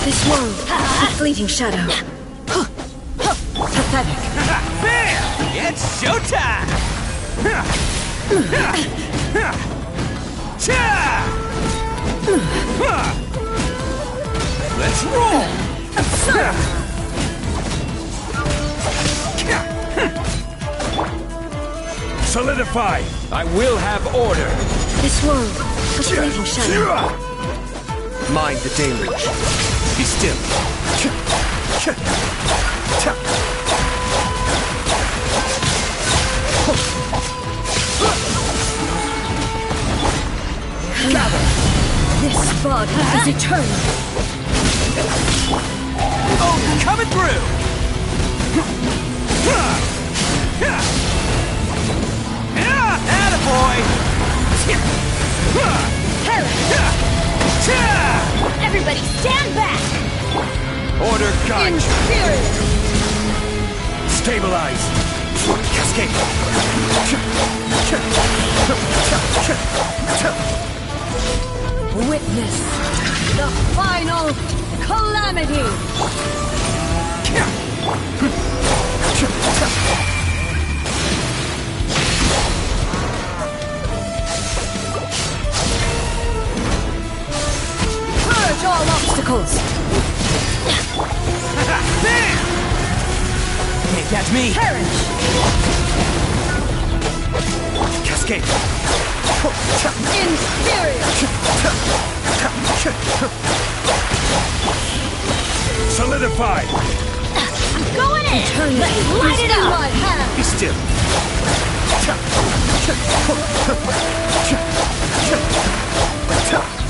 This world, a fleeting shadow. Pathetic. Bam! It's showtime! Let's roll! Solidify! I will have order! This world, a fleeting shadow. Mind the deluge. Be still. Gather. This body is eternal. Oh, coming through! Attaboy! Everybody stand back! Order guide! Inferior! Stabilize! Cascade! Witness the final calamity! Purge all obstacles! Bam! Can't catch me! Perish! Cascade! Inferior! Solidified! I'm going in! Let's light it up! My hand. Be still!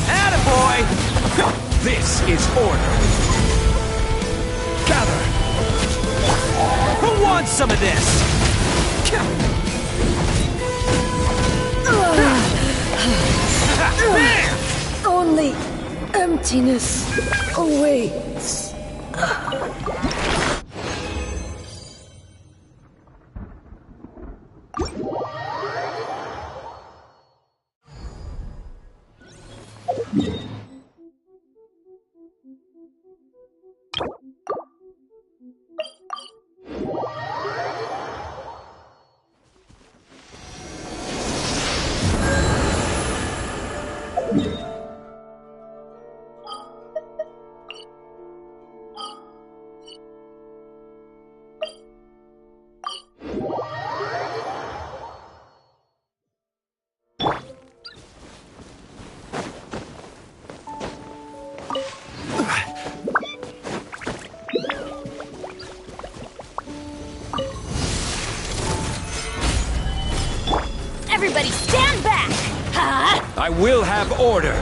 Attaboy! This is order! Gather! Who wants some of this? Bam! Only emptiness awaits. Everybody stand back! Huh? I will have order!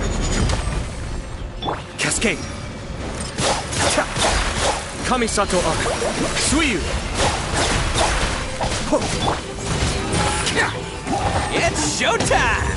Cascade! Kamisato Arc. Suiyu! It's showtime!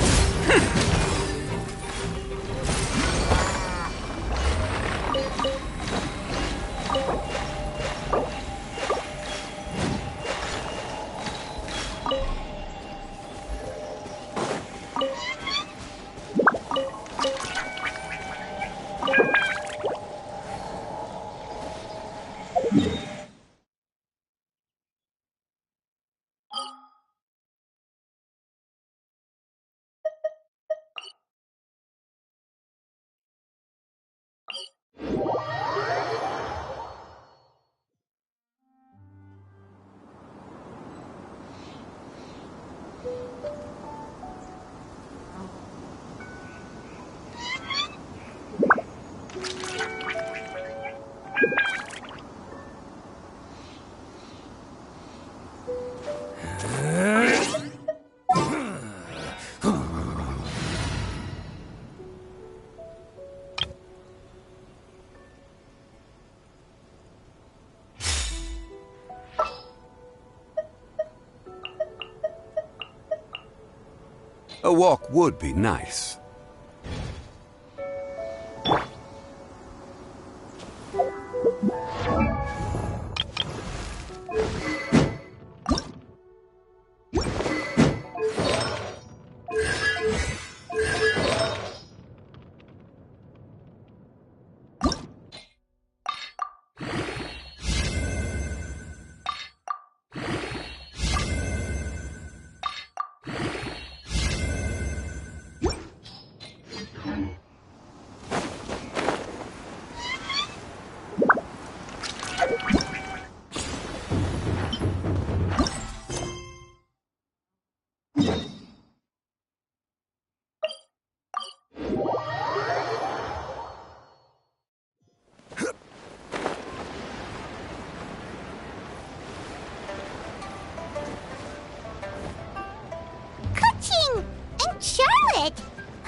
A walk would be nice.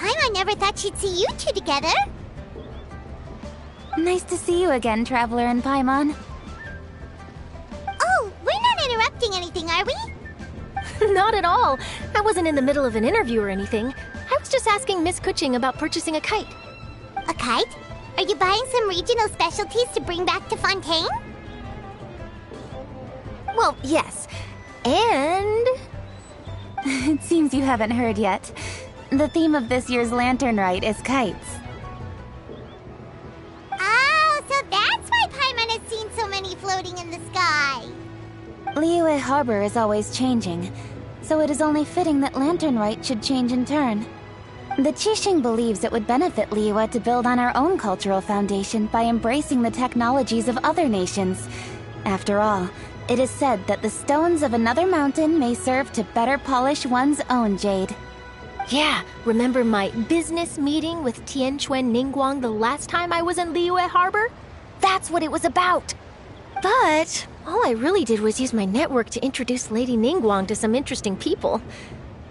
I never thought she'd see you two together. Nice to see you again, Traveler and Paimon. Oh, we're not interrupting anything, are we? Not at all. I wasn't in the middle of an interview or anything. I was just asking Miss Kuching about purchasing a kite. A kite? Are you buying some regional specialties to bring back to Fontaine? Well, yes. And... It seems you haven't heard yet. The theme of this year's Lantern Rite is kites. Oh, so that's why Paimon has seen so many floating in the sky. Liyue Harbor is always changing, so it is only fitting that Lantern Rite should change in turn. The Qixing believes it would benefit Liyue to build on our own cultural foundation by embracing the technologies of other nations. After all, it is said that the stones of another mountain may serve to better polish one's own jade. Yeah, remember my business meeting with Tianquan Ningguang the last time I was in Liyue Harbor? That's what it was about. But all I really did was use my network to introduce Lady Ningguang to some interesting people.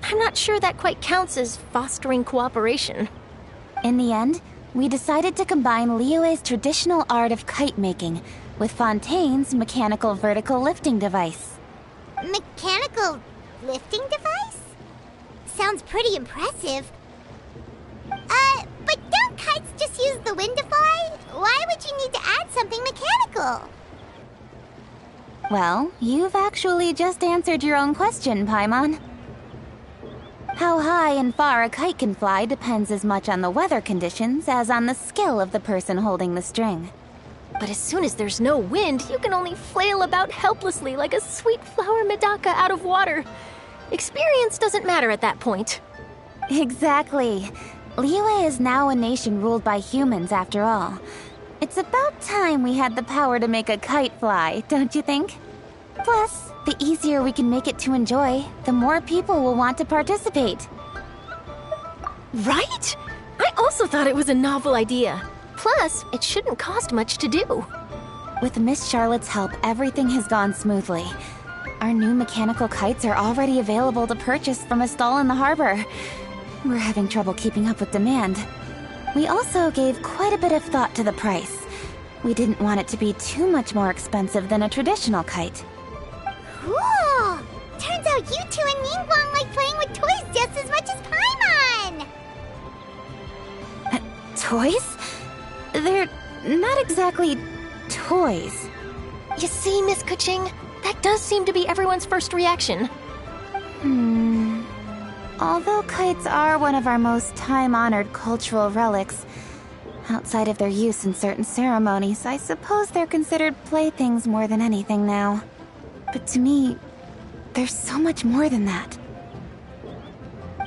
I'm not sure that quite counts as fostering cooperation. In the end, we decided to combine Liyue's traditional art of kite making with Fontaine's mechanical vertical lifting device. Mechanical lifting device? Sounds pretty impressive. But don't kites just use the wind to fly? Why would you need to add something mechanical? Well, you've actually just answered your own question, Paimon. How high and far a kite can fly depends as much on the weather conditions as on the skill of the person holding the string. But as soon as there's no wind, you can only flail about helplessly like a sweet flower medaka out of water. Experience doesn't matter at that point. Exactly. Liyue is now a nation ruled by humans, after all. It's about time we had the power to make a kite fly, don't you think? Plus, the easier we can make it to enjoy, the more people will want to participate. Right? I also thought it was a novel idea. Plus, it shouldn't cost much to do. With Miss Charlotte's help, everything has gone smoothly. Our new mechanical kites are already available to purchase from a stall in the harbor. We're having trouble keeping up with demand. We also gave quite a bit of thought to the price. We didn't want it to be too much more expensive than a traditional kite. Cool! Turns out you two and Ningguang like playing with toys just as much as Paimon! Toys? They're not exactly toys. You see, Miss Kuching, that does seem to be everyone's first reaction. Although kites are one of our most time-honored cultural relics, outside of their use in certain ceremonies, I suppose they're considered playthings more than anything now. But to me, there's so much more than that.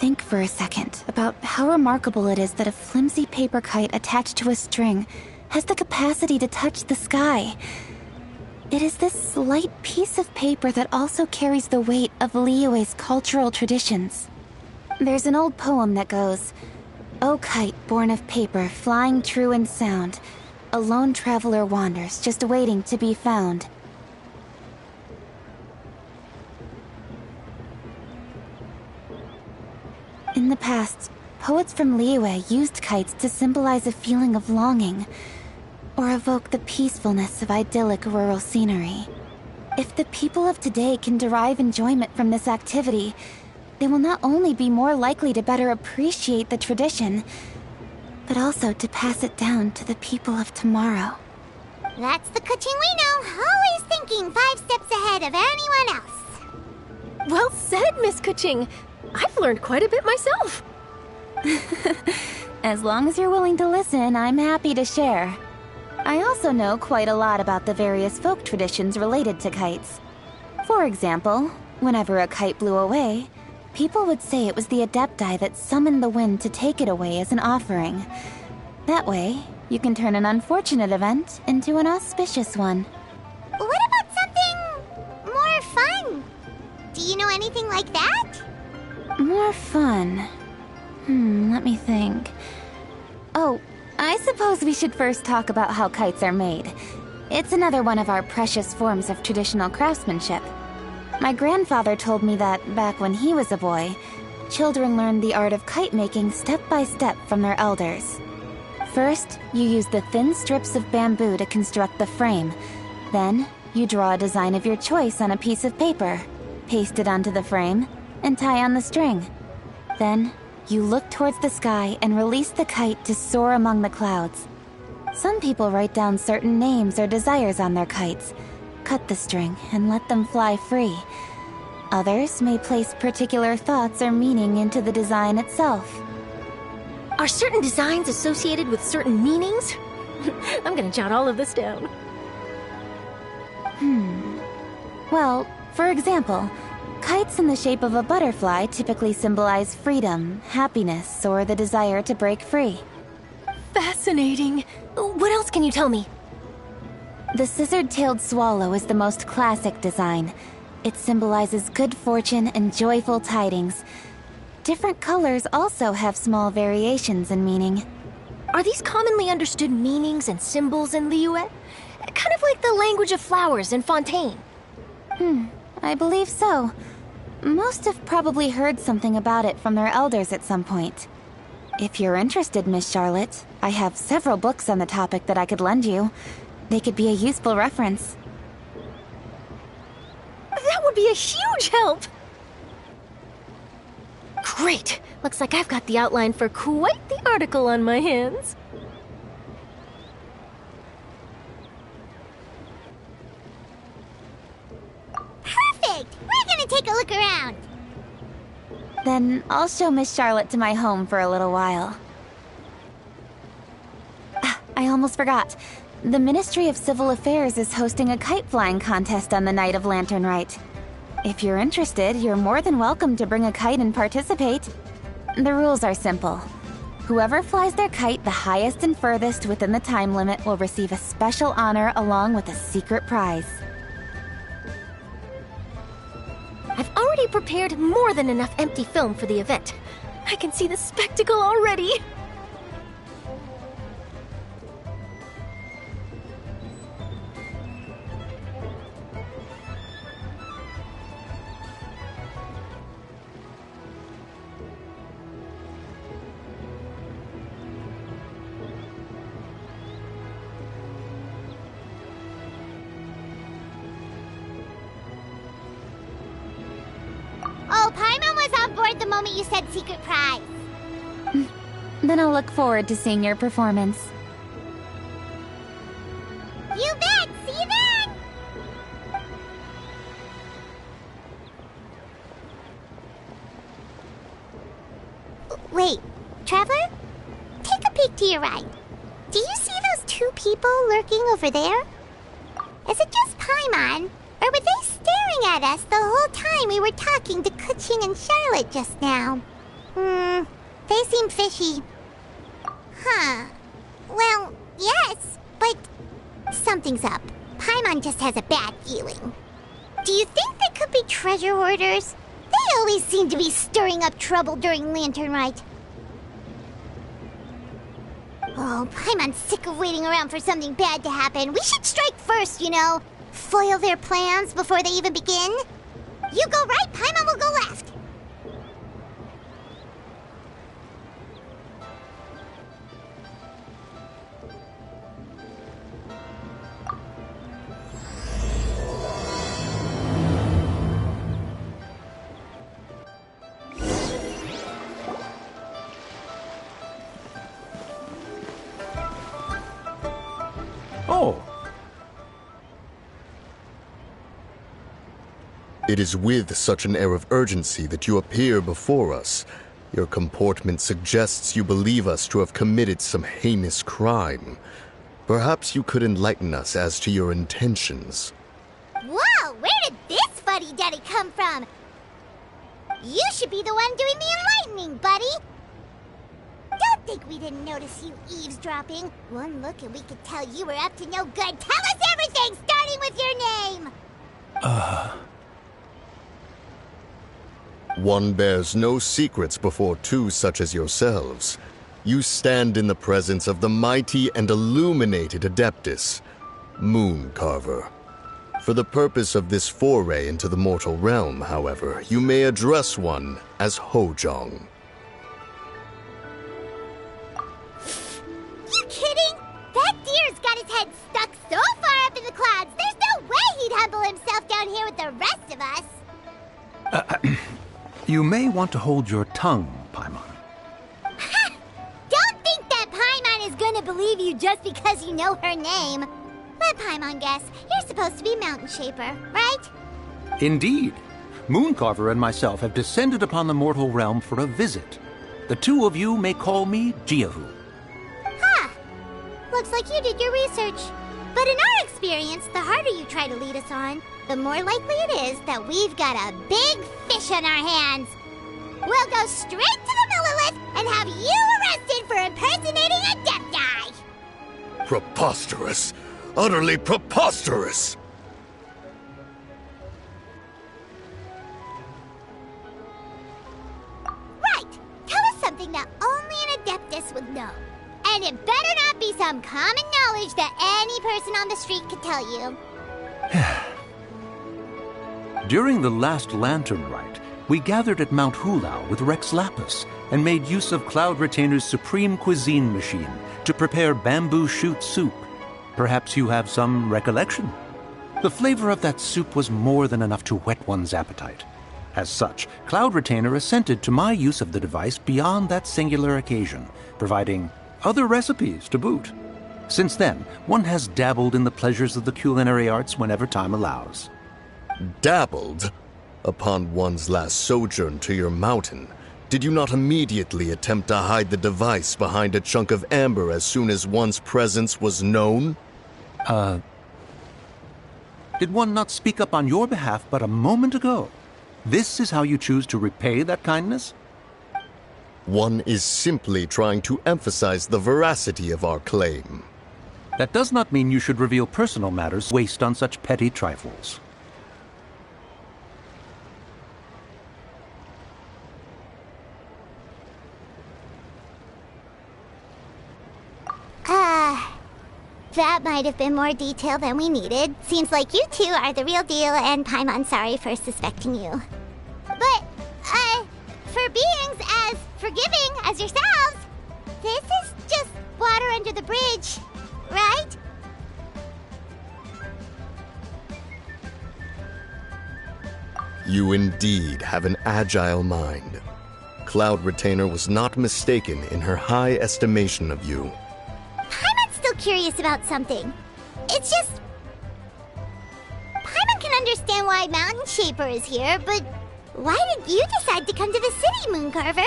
Think for a second about how remarkable it is that a flimsy paper kite attached to a string has the capacity to touch the sky. It is this light piece of paper that also carries the weight of Liyue's cultural traditions. There's an old poem that goes, "O kite born of paper, flying true in sound, a lone traveler wanders, just waiting to be found." In the past, poets from Liyue used kites to symbolize a feeling of longing, or evoke the peacefulness of idyllic rural scenery. If the people of today can derive enjoyment from this activity, they will not only be more likely to better appreciate the tradition, but also to pass it down to the people of tomorrow. That's the Kuching we know, always thinking 5 steps ahead of anyone else. Well said, Miss Kuching. I've learned quite a bit myself. As long as you're willing to listen, I'm happy to share. I also know quite a lot about the various folk traditions related to kites. For example, whenever a kite blew away, people would say it was the Adepti that summoned the wind to take it away as an offering. That way, you can turn an unfortunate event into an auspicious one. What about something more fun? Do you know anything like that? More fun. Let me think. Oh, I suppose we should first talk about how kites are made. It's another one of our precious forms of traditional craftsmanship. My grandfather told me that, back when he was a boy, children learned the art of kite making step by step from their elders. First, you use the thin strips of bamboo to construct the frame. Then, you draw a design of your choice on a piece of paper, paste it onto the frame, and tie on the string. Then, you look towards the sky and release the kite to soar among the clouds. Some people write down certain names or desires on their kites, cut the string, and let them fly free. Others may place particular thoughts or meaning into the design itself. Are certain designs associated with certain meanings? I'm gonna jot all of this down. Well, for example, kites in the shape of a butterfly typically symbolize freedom, happiness, or the desire to break free. Fascinating. What else can you tell me? The scissor-tailed swallow is the most classic design. It symbolizes good fortune and joyful tidings. Different colors also have small variations in meaning. Are these commonly understood meanings and symbols in Liyue? Kind of like the language of flowers in Fontaine. I believe so. Most have probably heard something about it from their elders at some point. If you're interested, Miss Charlotte, I have several books on the topic that I could lend you. They could be a useful reference. That would be a huge help! Great! Looks like I've got the outline for quite the article on my hands. Perfect! We're gonna take a look around. Then I'll show Miss Charlotte to my home for a little while. I almost forgot. The Ministry of Civil Affairs is hosting a kite flying contest on the night of Lantern Rite. If you're interested, you're more than welcome to bring a kite and participate. The rules are simple. Whoever flies their kite the highest and furthest within the time limit will receive a special honor along with a secret prize. I've already prepared more than enough empty film for the event. I can see the spectacle already! bored the moment you said secret prize. Then I'll look forward to seeing your performance. You bet! See you then! Wait, Traveler? Take a peek to your right. Do you see those two people lurking over there? Is it just Paimon? Or were they staring at us the whole time we were talking to Keqing and Charlotte just now? They seem fishy. Huh. Well, yes, but something's up. Paimon just has a bad feeling. Do you think they could be treasure hoarders? They always seem to be stirring up trouble during Lantern Rite. Oh, Paimon's sick of waiting around for something bad to happen. We should strike first, you know. Foil their plans before they even begin. You go right, Paimon will go left. Oh. It is with such an air of urgency that you appear before us. Your comportment suggests you believe us to have committed some heinous crime. Perhaps you could enlighten us as to your intentions. Whoa, where did this fuddy-duddy come from? You should be the one doing the enlightening, buddy. Don't think we didn't notice you eavesdropping. One look and we could tell you were up to no good. Tell us everything, starting with your name! One bears no secrets before two such as yourselves. You stand in the presence of the mighty and illuminated Adeptus, Moon Carver. For the purpose of this foray into the mortal realm, however, you may address one as Hojong. You kidding? That deer's got his head stuck so far up in the clouds, there's no way he'd humble himself down here with the rest of us. You may want to hold your tongue, Paimon. Don't think that Paimon is gonna believe you just because you know her name. Let Paimon guess. You're supposed to be Mountain Shaper, right? Indeed. Mooncarver and myself have descended upon the mortal realm for a visit. The two of you may call me Jiahu. Huh. Looks like you did your research. But in our experience, the harder you try to lead us on, the more likely it is that we've got a big fish on our hands. We'll go straight to the Millelith and have you arrested for impersonating a Adepti. Preposterous! Utterly preposterous! Right! Tell us something that only an Adeptus would know. And it better not be some common knowledge that any person on the street could tell you. During the last Lantern Rite, we gathered at Mount Hulao with Rex Lapis and made use of Cloud Retainer's supreme cuisine machine to prepare bamboo shoot soup. Perhaps you have some recollection? The flavor of that soup was more than enough to whet one's appetite. As such, Cloud Retainer assented to my use of the device beyond that singular occasion, providing other recipes to boot. Since then, one has dabbled in the pleasures of the culinary arts whenever time allows. Dabbled? Upon one's last sojourn to your mountain, did you not immediately attempt to hide the device behind a chunk of amber as soon as one's presence was known? Did one not speak up on your behalf but a moment ago? This is how you choose to repay that kindness? One is simply trying to emphasize the veracity of our claim. That does not mean you should reveal personal matters waste on such petty trifles. That might have been more detail than we needed. Seems like you two are the real deal, and Paimon's sorry for suspecting you. But, for beings as forgiving as yourselves, this is just water under the bridge, right? You indeed have an agile mind. Cloud Retainer was not mistaken in her high estimation of you. Paimon's still curious about something. It's just... Paimon can understand why Mountain Shaper is here, but why did you decide to come to the city, Mooncarver?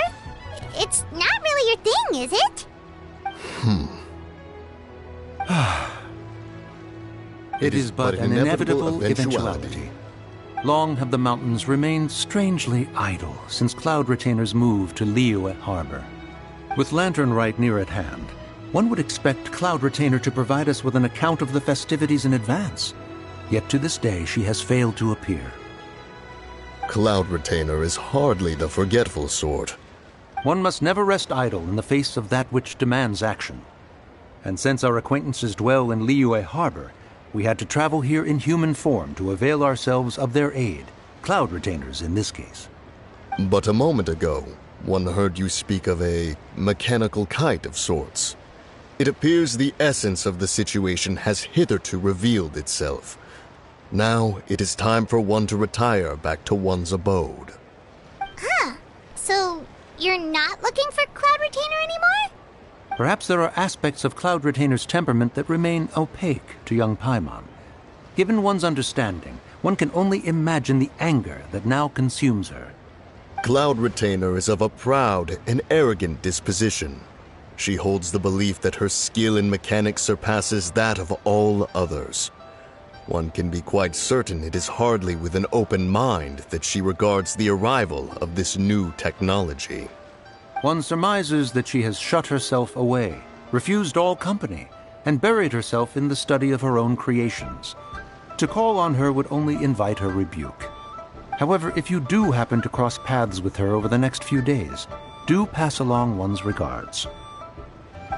It's not really your thing, is it? It is but an inevitable eventuality. Long have the mountains remained strangely idle since Cloud Retainer's move to Liyue Harbor. With Lantern Rite near at hand, one would expect Cloud Retainer to provide us with an account of the festivities in advance. Yet to this day she has failed to appear. Cloud Retainer is hardly the forgetful sort. One must never rest idle in the face of that which demands action. And since our acquaintances dwell in Liyue Harbor, we had to travel here in human form to avail ourselves of their aid, Cloud Retainers in this case. But a moment ago, one heard you speak of a mechanical kite of sorts. It appears the essence of the situation has hitherto revealed itself. Now it is time for one to retire back to one's abode. Huh. So, you're not looking for Cloud Retainer anymore? Perhaps there are aspects of Cloud Retainer's temperament that remain opaque to young Paimon. Given one's understanding, one can only imagine the anger that now consumes her. Cloud Retainer is of a proud and arrogant disposition. She holds the belief that her skill in mechanics surpasses that of all others. One can be quite certain it is hardly with an open mind that she regards the arrival of this new technology. One surmises that she has shut herself away, refused all company, and buried herself in the study of her own creations. To call on her would only invite her rebuke. However, if you do happen to cross paths with her over the next few days, do pass along one's regards.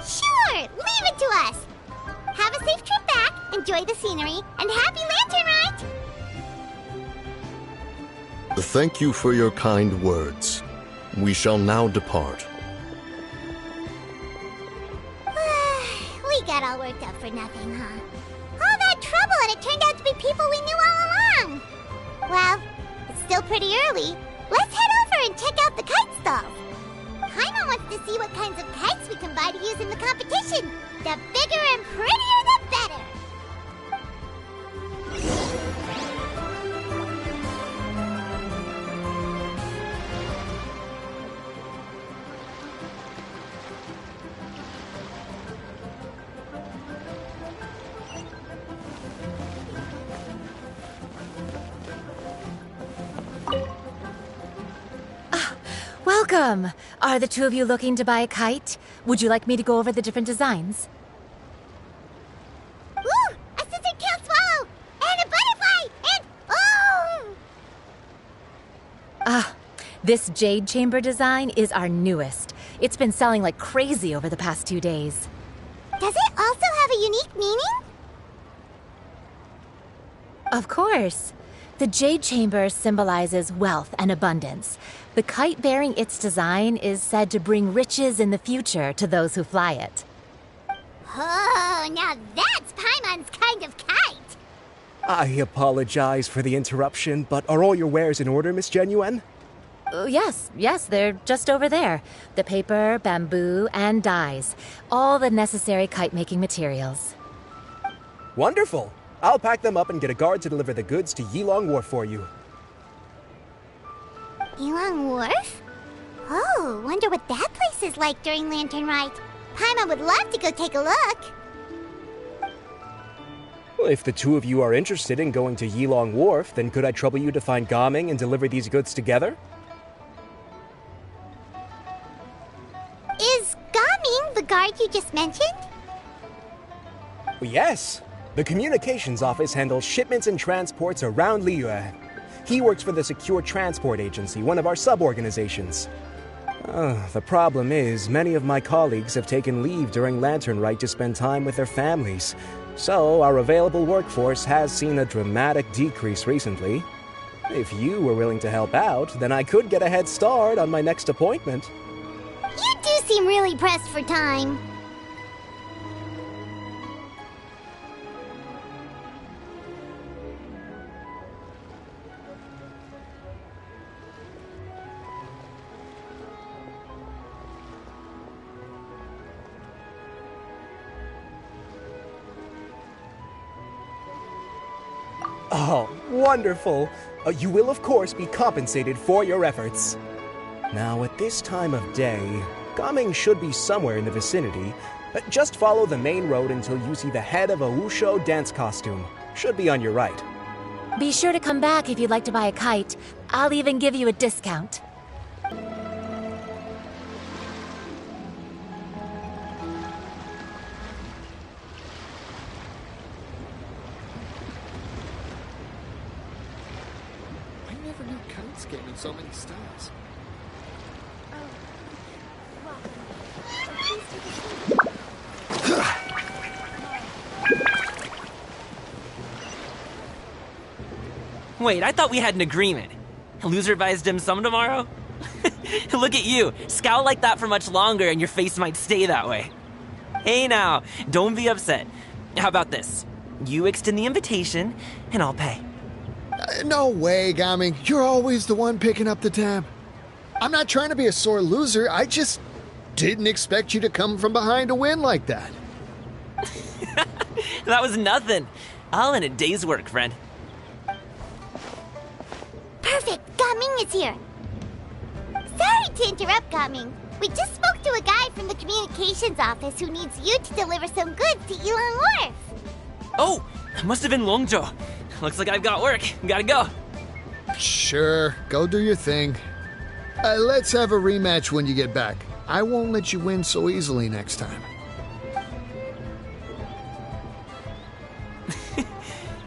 Sure, leave it to us. Have a safe trip back, enjoy the scenery, and happy Lantern Rite! Thank you for your kind words. We shall now depart. We got all worked up for nothing, huh? All that trouble and it turned out to be people we knew all along! Well, it's still pretty early. Let's head over and check out the kite stalls. Paimon wants to see what kinds of kites we can buy to use in the competition. The bigger and prettier, the better! Welcome! Are the two of you looking to buy a kite? Would you like me to go over the different designs? Ooh! A scissor-tail swallow! And a butterfly! And... oh! This Jade Chamber design is our newest. It's been selling like crazy over the past 2 days. Does it also have a unique meaning? Of course. The Jade Chamber symbolizes wealth and abundance. The kite bearing its design is said to bring riches in the future to those who fly it. Oh, now that's Paimon's kind of kite! I apologize for the interruption, but are all your wares in order, Miss Genuine? Yes, they're just over there. The paper, bamboo, and dyes. All the necessary kite-making materials. Wonderful! I'll pack them up and get a guard to deliver the goods to Yilong Wharf for you. Yilong Wharf? Oh, wonder what that place is like during Lantern Rite. Paimon would love to go take a look. Well, if the two of you are interested in going to Yilong Wharf, then could I trouble you to find Gaaaming and deliver these goods together? Is Gaaaming the guard you just mentioned? Well, yes. The communications office handles shipments and transports around Liyue. He works for the Secure Transport Agency, one of our sub-organizations. The problem is, many of my colleagues have taken leave during Lantern Rite to spend time with their families. So, our available workforce has seen a dramatic decrease recently. If you were willing to help out, then I could get a head start on my next appointment. You do seem really pressed for time. Oh, wonderful. You will, of course, be compensated for your efforts. Now, at this time of day, Gaaaming should be somewhere in the vicinity. Just follow the main road until you see the head of a Wushu dance costume. Should be on your right. Be sure to come back if you'd like to buy a kite. I'll even give you a discount. I never knew kites gave me so many stars. Wait, I thought we had an agreement. Loser buys dim sum tomorrow? Look at you. Scowl like that for much longer and your face might stay that way. Hey now, don't be upset. How about this? You extend the invitation, and I'll pay. No way, Gaaaming. You're always the one picking up the tab. I'm not trying to be a sore loser. I just didn't expect you to come from behind to win like that. That was nothing. All in a day's work, friend. Perfect! Gaaaming is here! Sorry to interrupt, Gaaaming. We just spoke to a guy from the communications office who needs you to deliver some goods to Yilong Wharf. Oh, it must have been Longzhou. Looks like I've got work. Gotta go. Sure, go do your thing. Let's have a rematch when you get back. I won't let you win so easily next time.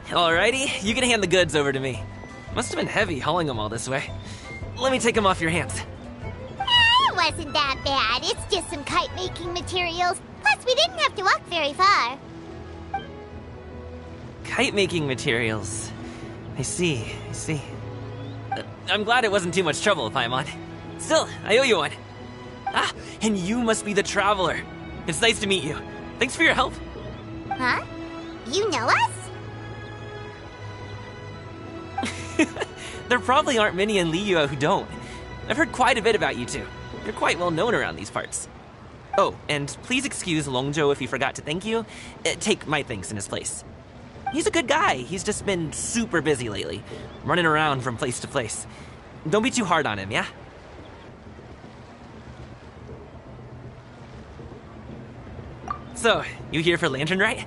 Alrighty, you can hand the goods over to me. Must have been heavy hauling them all this way. Let me take them off your hands. It wasn't that bad. It's just some kite-making materials. Plus, we didn't have to walk very far. Kite-making materials. I see. I'm glad it wasn't too much trouble, Paimon. Still, I owe you one. Ah, and you must be the traveler. It's nice to meet you. Thanks for your help. Huh? You know us? There probably aren't many in Liyue who don't. I've heard quite a bit about you two. You're quite well known around these parts. Oh, and please excuse Longzhou if he forgot to thank you. Take my thanks in his place. He's a good guy. He's just been super busy lately, running around from place to place. Don't be too hard on him, yeah? So, you here for Lantern, right?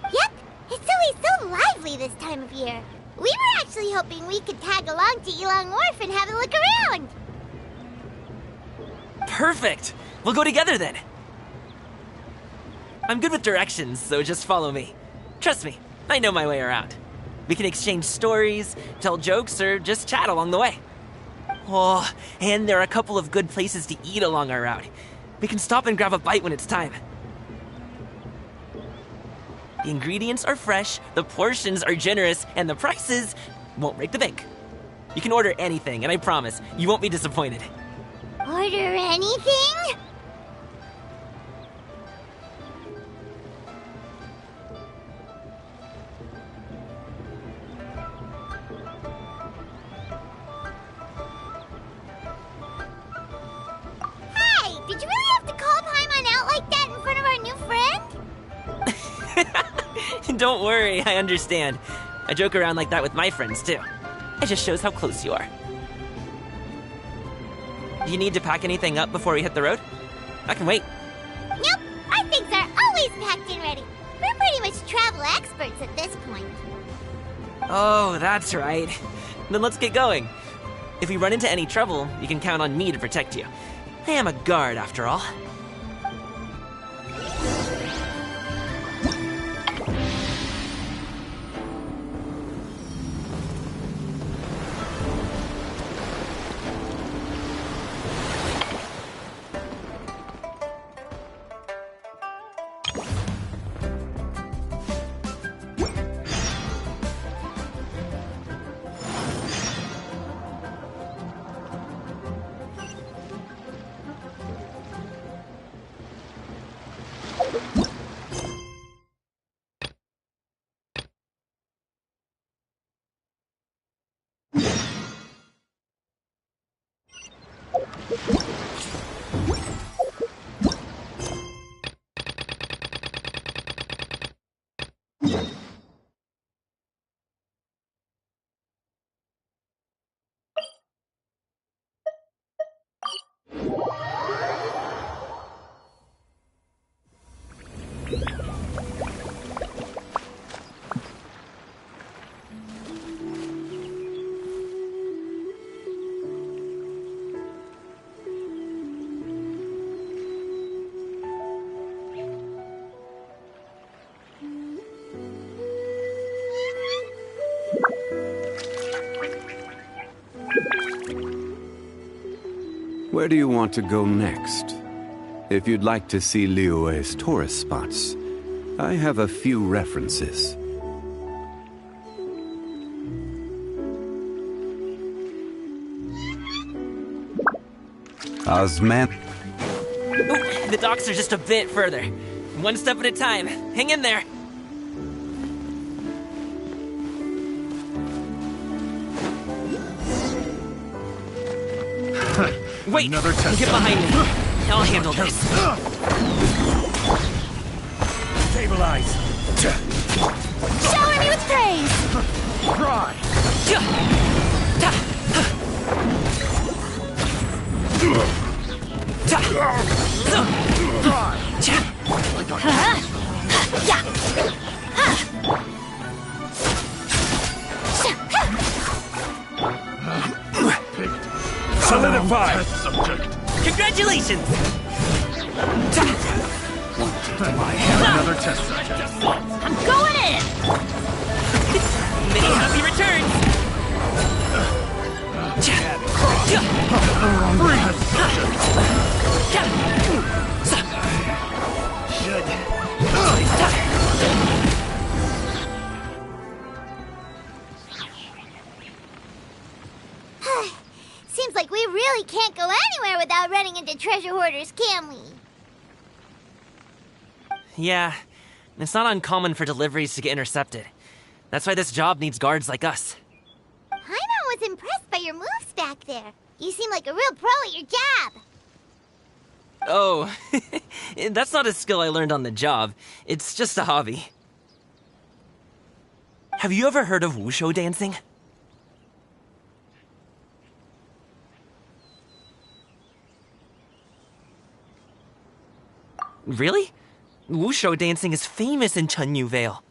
Yep. It's always so lively this time of year. We were actually hoping we could tag along to Yilong Wharf and have a look around. Perfect! We'll go together then. I'm good with directions, so just follow me. Trust me, I know my way around. We can exchange stories, tell jokes, or just chat along the way. Oh, and there are a couple of good places to eat along our route. We can stop and grab a bite when it's time. The ingredients are fresh, the portions are generous, and the prices won't break the bank. You can order anything, and I promise, you won't be disappointed. Order anything? Hey, did you really have to call Paimon out like that in front of our new friend? Don't worry, I understand. I joke around like that with my friends, too. It just shows how close you are. Do you need to pack anything up before we hit the road? I can wait. Nope, our things are always packed and ready. We're pretty much travel experts at this point. Oh, that's right. Then let's get going. If we run into any trouble, you can count on me to protect you. I am a guard, after all. Where do you want to go next? If you'd like to see Liyue's tourist spots, I have a few references. Osman. Ooh, the docks are just a bit further. One step at a time. Hang in there. Wait, Another test. Get behind me. I'll handle this. Stabilize. Shower me with praise! Try. Solidify. Test subject. Congratulations! I have another test subject. I'm going in! Many happy returns! Seems like we really can't go anywhere without running into treasure hoarders, can we? Yeah, it's not uncommon for deliveries to get intercepted. That's why this job needs guards like us. Paimon was impressed by your moves back there. You seem like a real pro at your job. Oh, that's not a skill I learned on the job. It's just a hobby. Have you ever heard of wushu dancing? Really? Wushu dancing is famous in Chunyu Vale.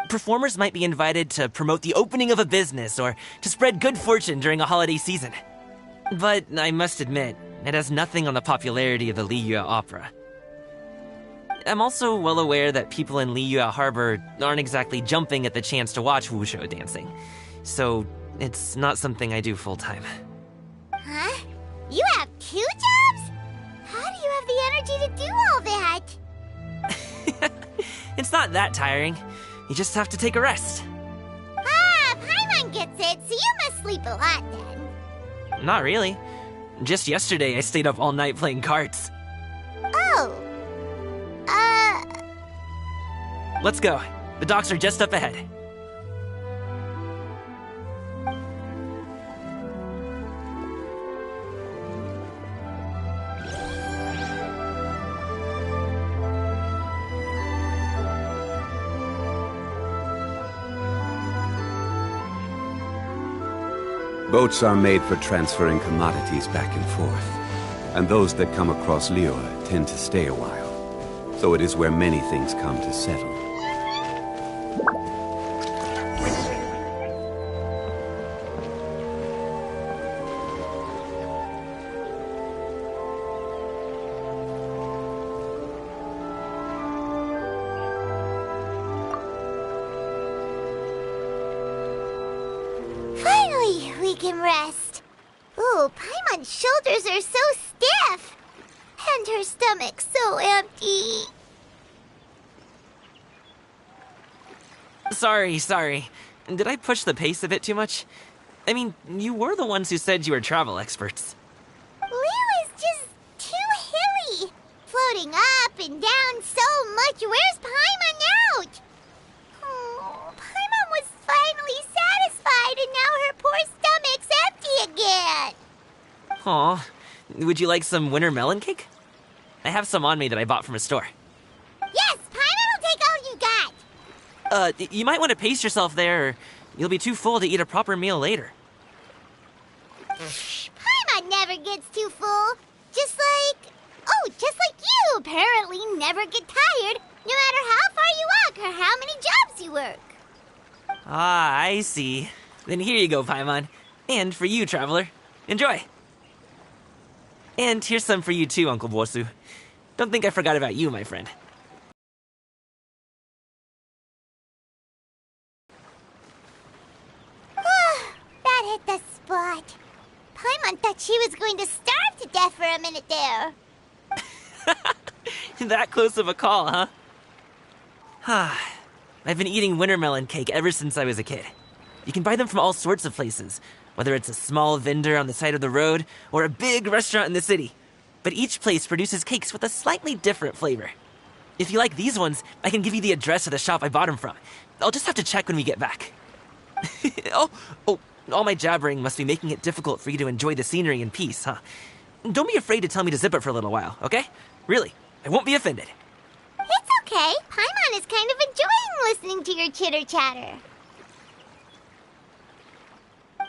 Performers might be invited to promote the opening of a business or to spread good fortune during a holiday season. But I must admit, it has nothing on the popularity of the Liyue opera. I'm also well aware that people in Liyue Harbor aren't exactly jumping at the chance to watch wushu dancing. So, it's not something I do full-time. Huh? You have 2 jobs? How do you have the energy to do all that? It's not that tiring. You just have to take a rest. Ah, Paimon gets it, so you must sleep a lot then. Not really. Just yesterday, I stayed up all night playing cards. Oh. Let's go. The docks are just up ahead. Boats are made for transferring commodities back and forth, and those that come across Liyue tend to stay a while. So it is where many things come to settle. Finally, we can rest. Ooh, Paimon's shoulders are so stiff. And her stomach so empty. Sorry. Did I push the pace a bit too much? I mean, you were the ones who said you were travel experts. Liyue is just too hilly. Floating up and down so much. Where's Paimon out? Oh, Paimon was finally satisfied and now her poor stomach's empty again. Aw, would you like some winter melon cake? I have some on me that I bought from a store. Yes, Paimon will take all you got. You might want to pace yourself there, or you'll be too full to eat a proper meal later. Paimon never gets too full. Just like you apparently never get tired, no matter how far you walk or how many jobs you work. Ah, I see. Then here you go, Paimon. And for you, traveler. Enjoy. And here's some for you too, Uncle Bosu. Don't think I forgot about you, my friend. That hit the spot. Paimon thought she was going to starve to death for a minute there. That close of a call, huh? I've been eating wintermelon cake ever since I was a kid. You can buy them from all sorts of places, whether it's a small vendor on the side of the road or a big restaurant in the city. But each place produces cakes with a slightly different flavor. If you like these ones, I can give you the address of the shop I bought them from. I'll just have to check when we get back. Oh, all my jabbering must be making it difficult for you to enjoy the scenery in peace, huh? Don't be afraid to tell me to zip it for a little while, okay? Really, I won't be offended. It's okay. Paimon is kind of enjoying listening to your chitter-chatter.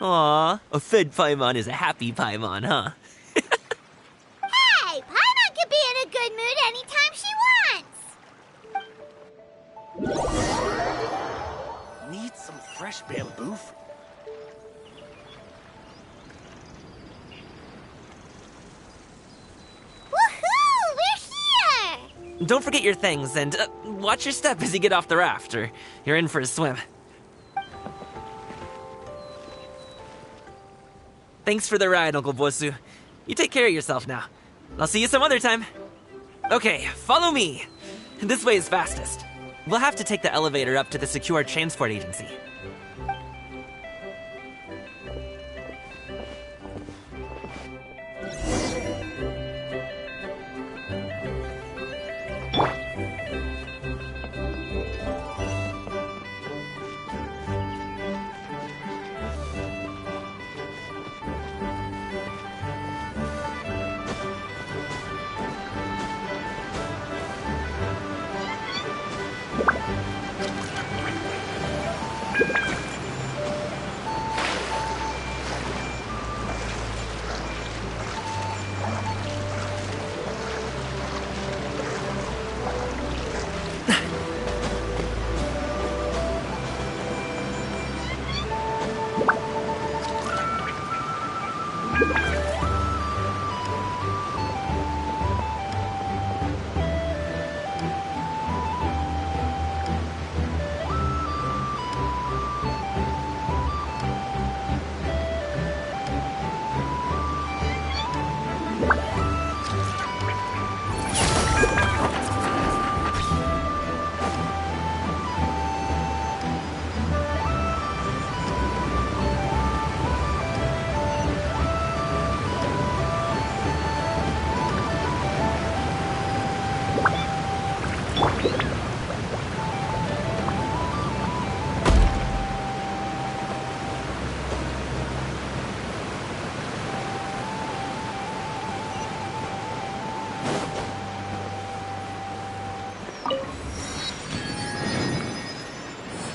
Aw, a fed Paimon is a happy Paimon, huh? Hey, Paimon can be in a good mood anytime she wants. Need some fresh bamboo. Woohoo! We're here! Don't forget your things, and watch your step as you get off the raft, or you're in for a swim. Thanks for the ride, Uncle Bosu. You take care of yourself now. I'll see you some other time. Okay, follow me. This way is fastest. We'll have to take the elevator up to the secure transport agency.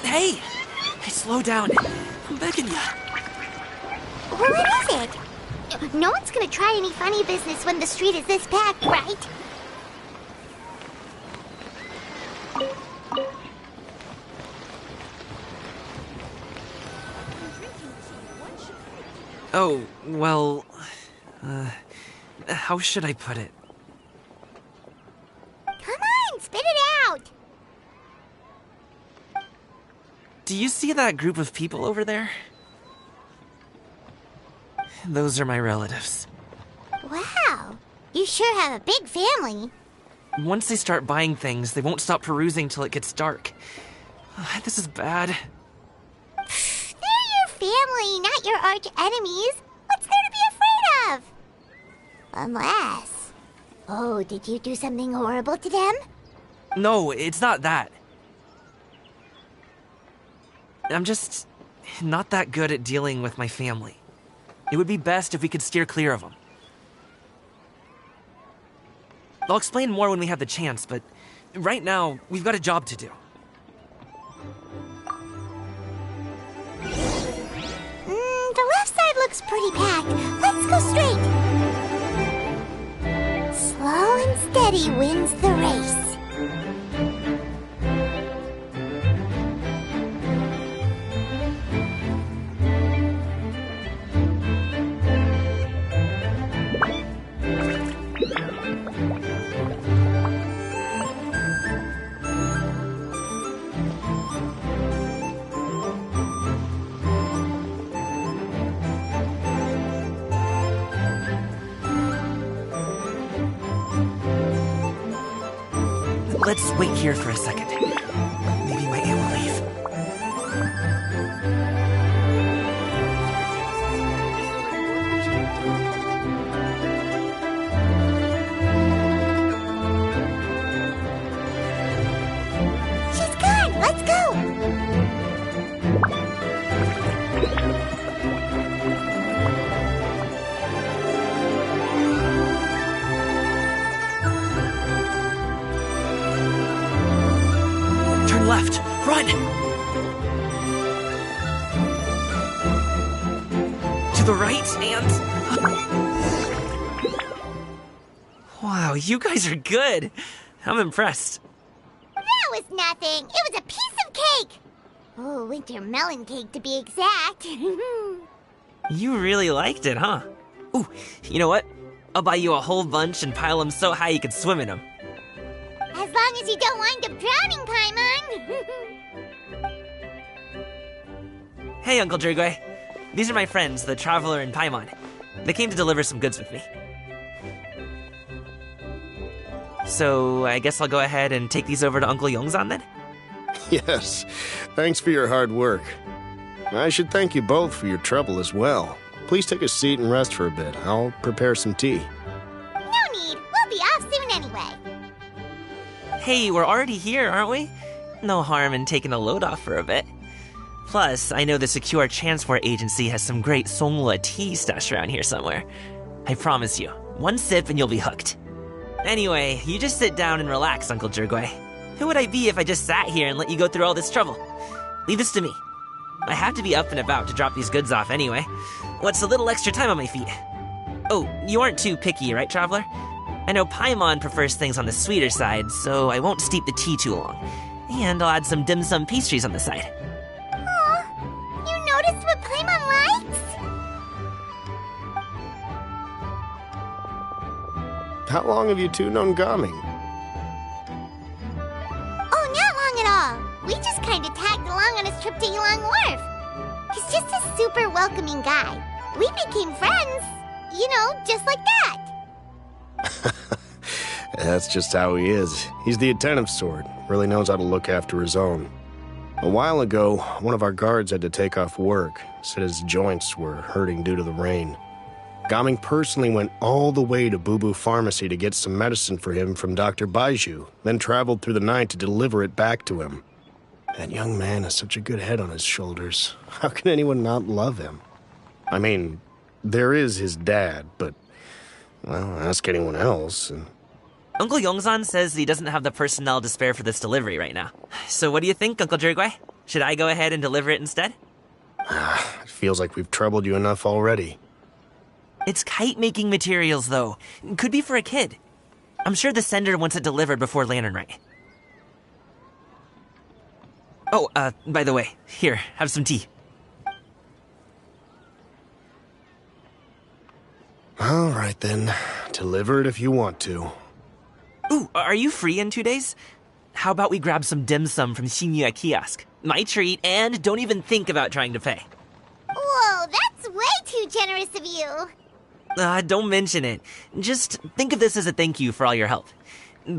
Hey! Slow down. I'm begging you. What is it? No one's gonna try any funny business when the street is this packed, right? Oh, well... how should I put it? Come on, spit it out! Do you see that group of people over there? Those are my relatives. Wow, you sure have a big family. Once they start buying things, they won't stop perusing till it gets dark. This is bad. They're your family, not your arch enemies. What's there to be afraid of? Unless... Oh, did you do something horrible to them? No, it's not that. I'm just not that good at dealing with my family. It would be best if we could steer clear of them. I'll explain more when we have the chance, but right now, we've got a job to do. The left side looks pretty packed. Let's go straight. Slow and steady wins the race. let's wait here for a second. Maybe my aunt will leave. She's gone! Let's go! Turn left! Run! To the right and... Wow, you guys are good. I'm impressed. That was nothing. It was a piece of cake. Oh, winter melon cake to be exact. You really liked it, huh? Ooh, you know what? I'll buy you a whole bunch and pile them so high you can swim in them. As long as you don't wind up drowning, Paimon. Hey, Uncle Jirgwe. These are my friends, the Traveler and Paimon. They came to deliver some goods with me. So, I guess I'll go ahead and take these over to Uncle Yongzan then? Yes, thanks for your hard work. I should thank you both for your trouble as well. Please take a seat and rest for a bit. I'll prepare some tea. No need. We'll be off soon anyway. Hey, we're already here, aren't we? No harm in taking a load off for a bit. Plus, I know the Secure Transport Agency has some great Songhua tea stashed around here somewhere. I promise you, one sip and you'll be hooked. Anyway, you just sit down and relax, Uncle Jirgwe. Who would I be if I just sat here and let you go through all this trouble? Leave this to me. I have to be up and about to drop these goods off anyway. What's a little extra time on my feet? Oh, you aren't too picky, right, Traveler? I know Paimon prefers things on the sweeter side, so I won't steep the tea too long. And I'll add some dim sum pastries on the side. Aw, you noticed what Paimon likes? How long have you two known Gaaaming? Oh, not long at all. We just kind of tagged along on his trip to Yulong Wharf. He's just a super welcoming guy. We became friends, you know, just like that. That's just how he is. He's the attentive sort, really knows how to look after his own. A while ago, one of our guards had to take off work, said his joints were hurting due to the rain. Gaaaming personally went all the way to Boo Boo Pharmacy to get some medicine for him from Dr. Baiju, then traveled through the night to deliver it back to him. That young man has such a good head on his shoulders. How can anyone not love him? I mean, there is his dad, but, well, ask anyone else. Uncle Yongzan says he doesn't have the personnel to spare for this delivery right now. So what do you think, Uncle Jirgwe? Should I go ahead and deliver it instead? It feels like we've troubled you enough already. It's kite-making materials, though. Could be for a kid. I'm sure the sender wants it delivered before Lantern Rite. Oh, by the way, here, have some tea. All right, then. Deliver it if you want to. Ooh, are you free in 2 days? How about we grab some dim sum from Shinya Kiosk? My treat, and don't even think about trying to pay. Whoa, that's way too generous of you. Don't mention it. Just think of this as a thank you for all your help.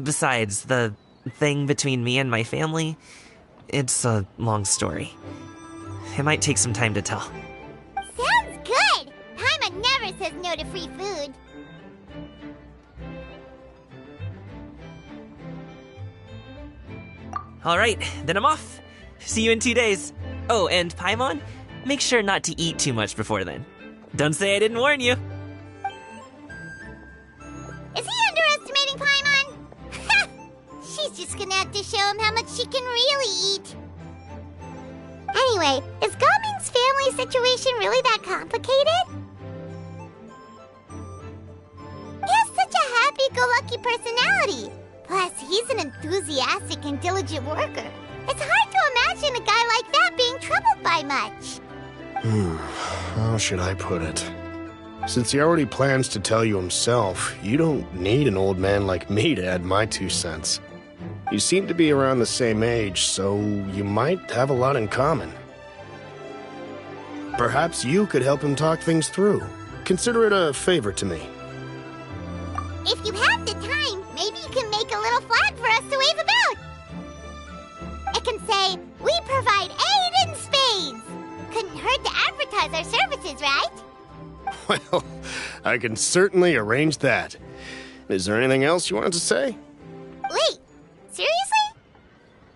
Besides, the thing between me and my family, it's a long story. It might take some time to tell. Sounds good. Paimon never says no to free food. Alright, then I'm off. See you in 2 days. Oh, and Paimon, make sure not to eat too much before then. Don't say I didn't warn you. Is he underestimating Paimon? Ha! She's just gonna have to show him how much she can really eat. Anyway, is Gaaming's family situation really that complicated? He has such a happy-go-lucky personality. Plus, he's an enthusiastic and diligent worker. It's hard to imagine a guy like that being troubled by much. How should I put it? Since he already plans to tell you himself, you don't need an old man like me to add my 2 cents. You seem to be around the same age, so you might have a lot in common. Perhaps you could help him talk things through. Consider it a favor to me. If you have the time, maybe you can make like a little flag for us to wave about. It can say, "We provide aid in spades." Couldn't hurt to advertise our services, right? Well, I can certainly arrange that. Is there anything else you wanted to say? Wait, seriously?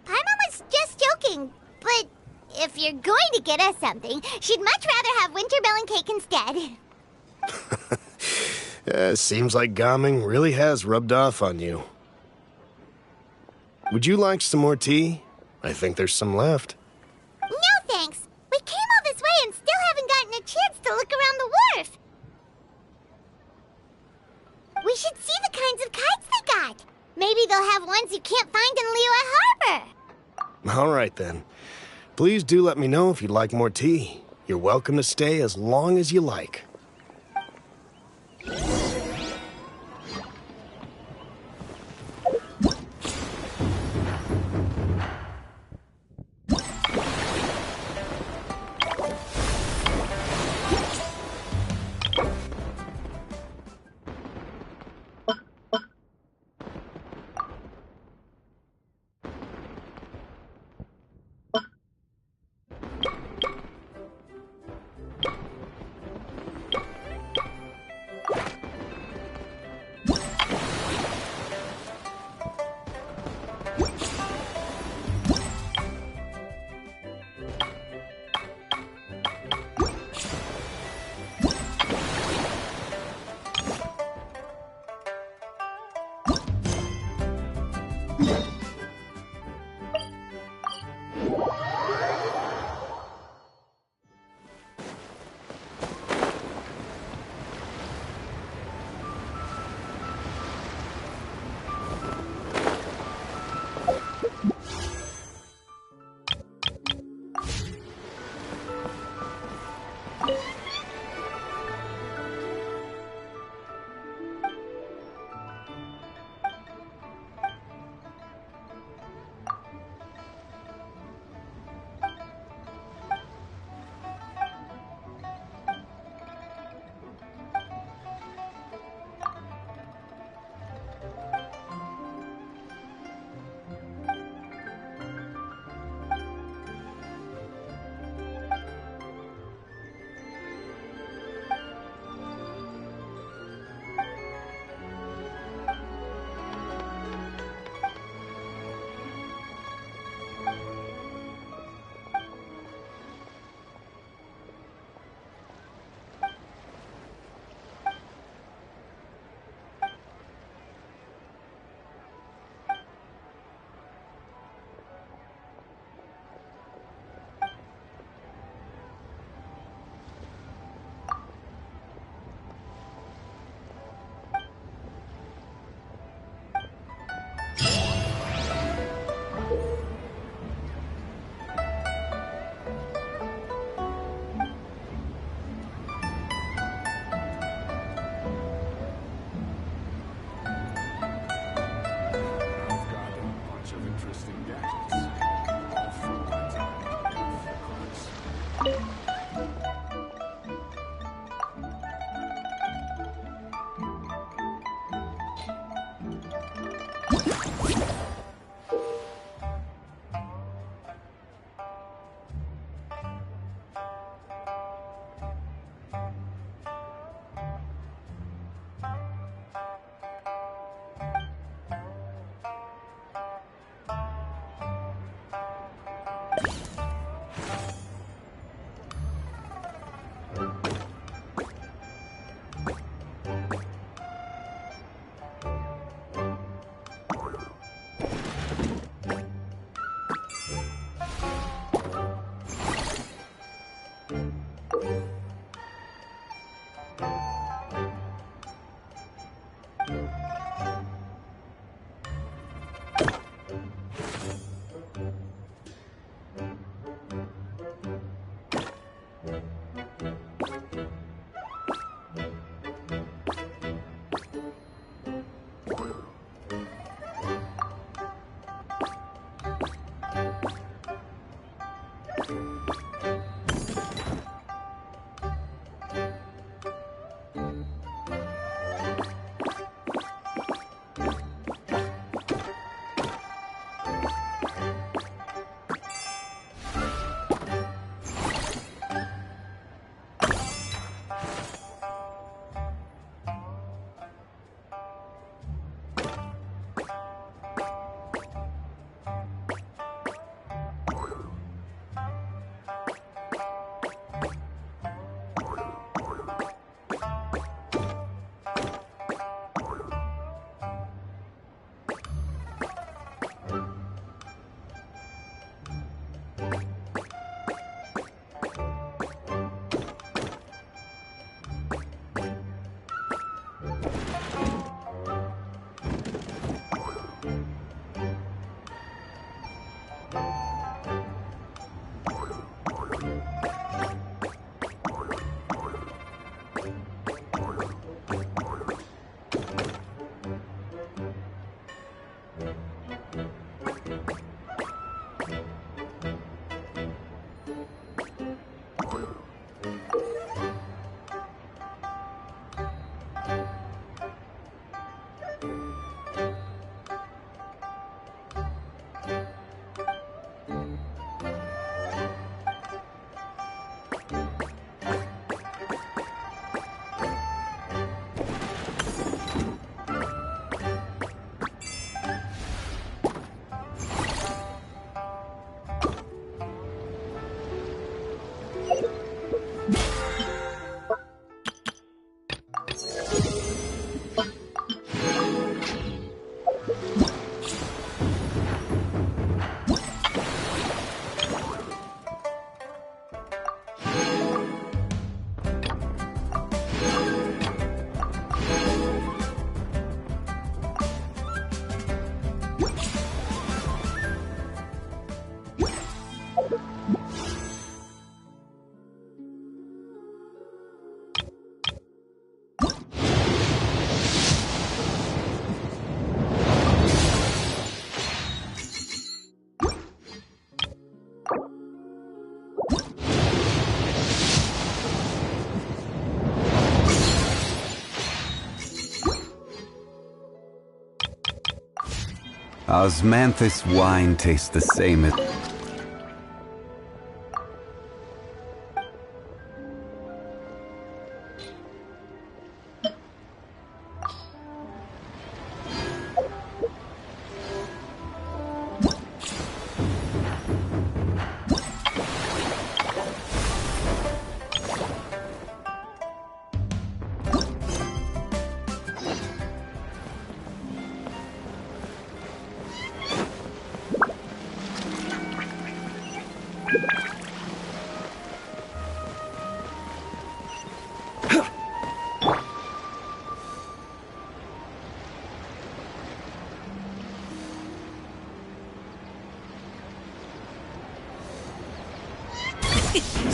Paimon was just joking, but if you're going to get us something, she'd much rather have winter melon cake instead. Seems like Gaaaming really has rubbed off on you. Would you like some more tea? I think there's some left. No thanks. We came all this way and still haven't gotten a chance to look around the wharf. We should see the kinds of kites they got. Maybe they'll have ones you can't find in Liyue Harbor. All right, then. Please do let me know if you'd like more tea. You're welcome to stay as long as you like. Osmanthus wine tastes the same as...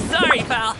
Sorry, pal.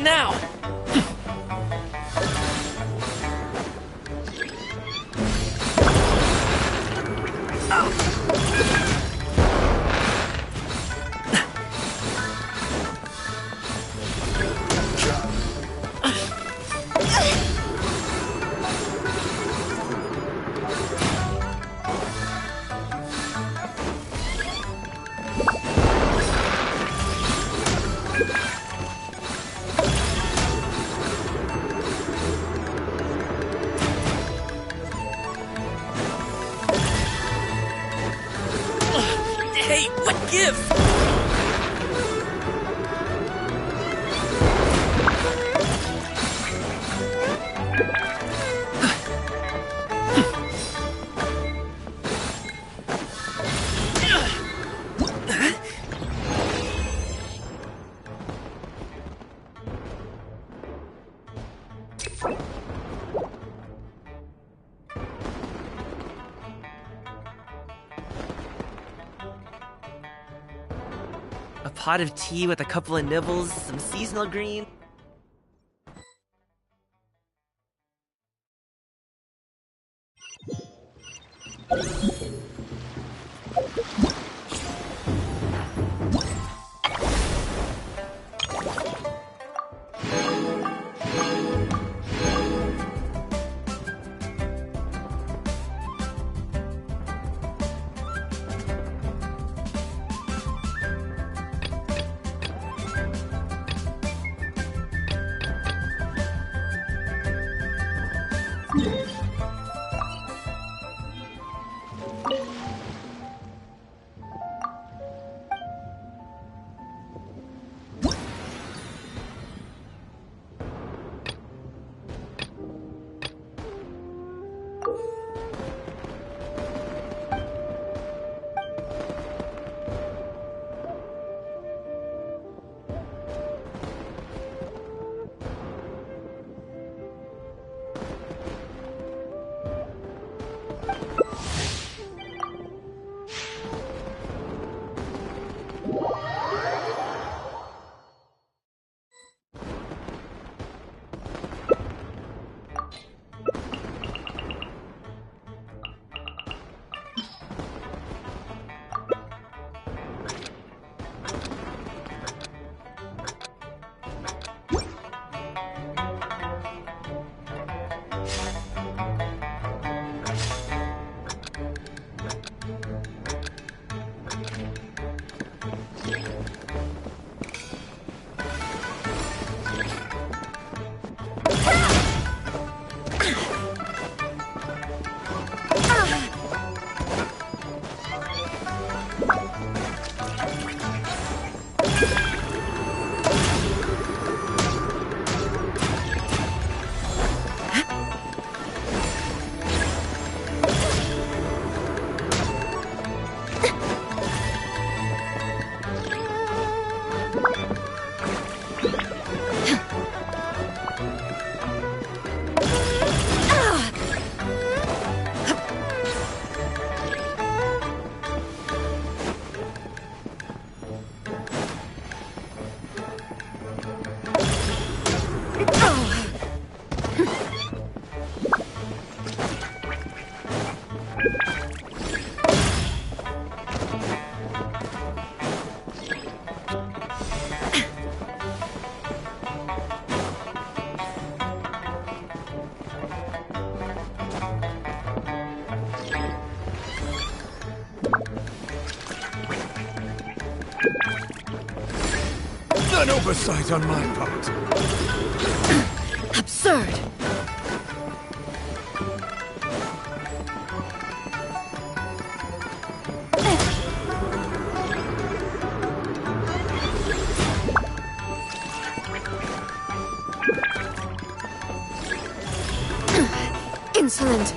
now! Hey, what gives? A pot of tea with a couple of nibbles, some seasonal green. An oversight on my part. Absurd! Insolent!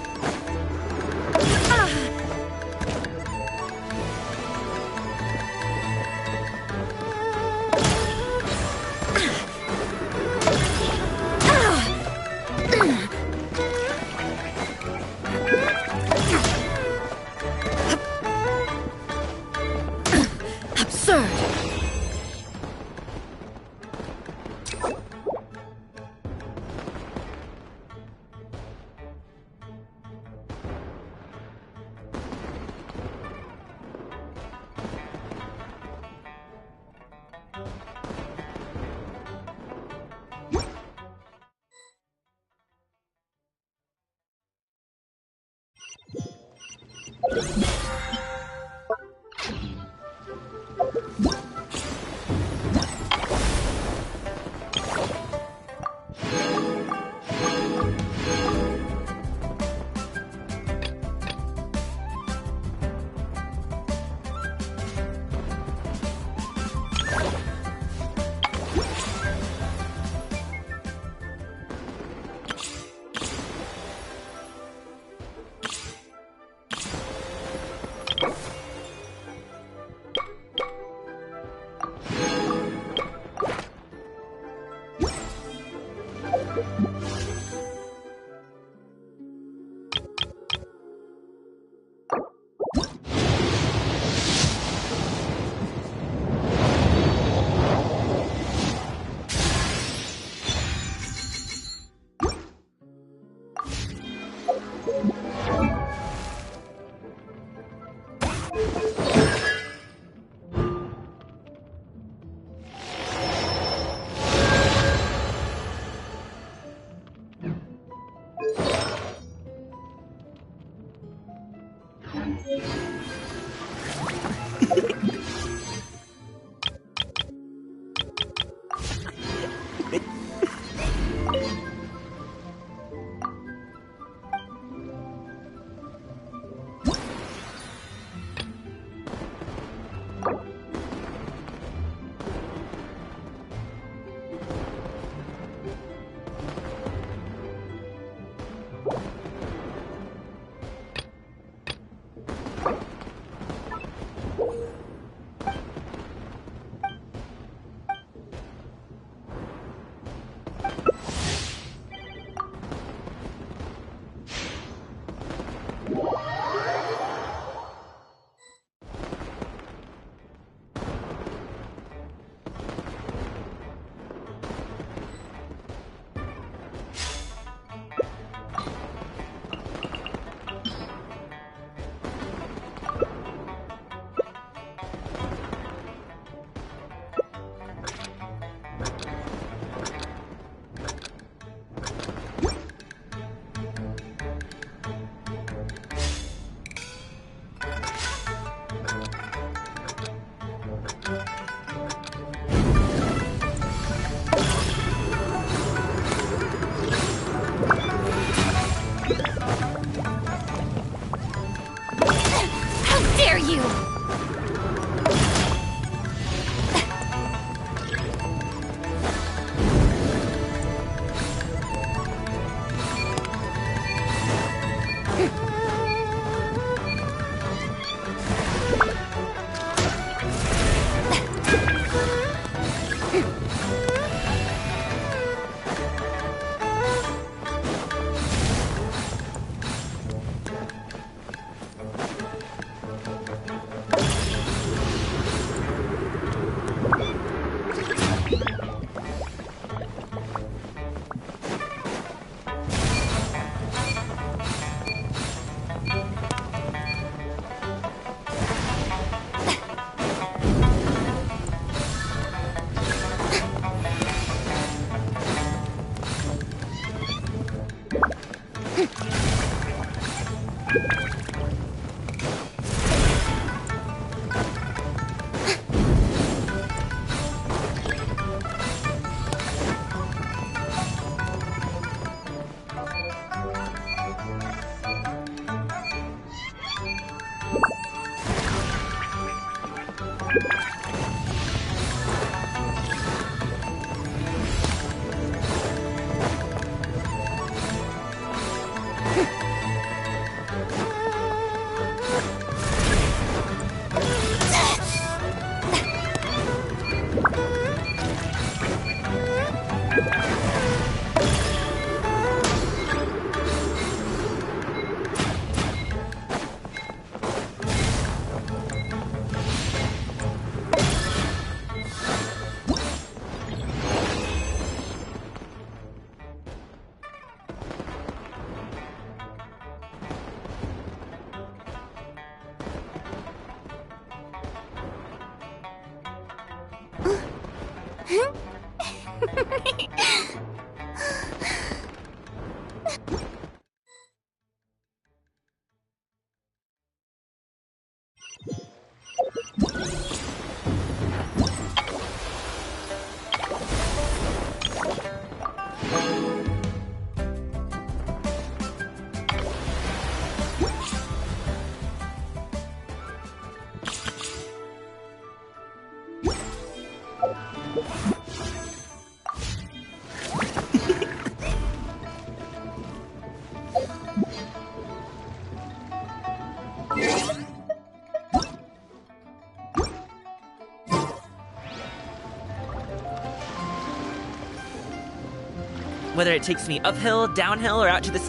Whether it takes me uphill, downhill, or out to the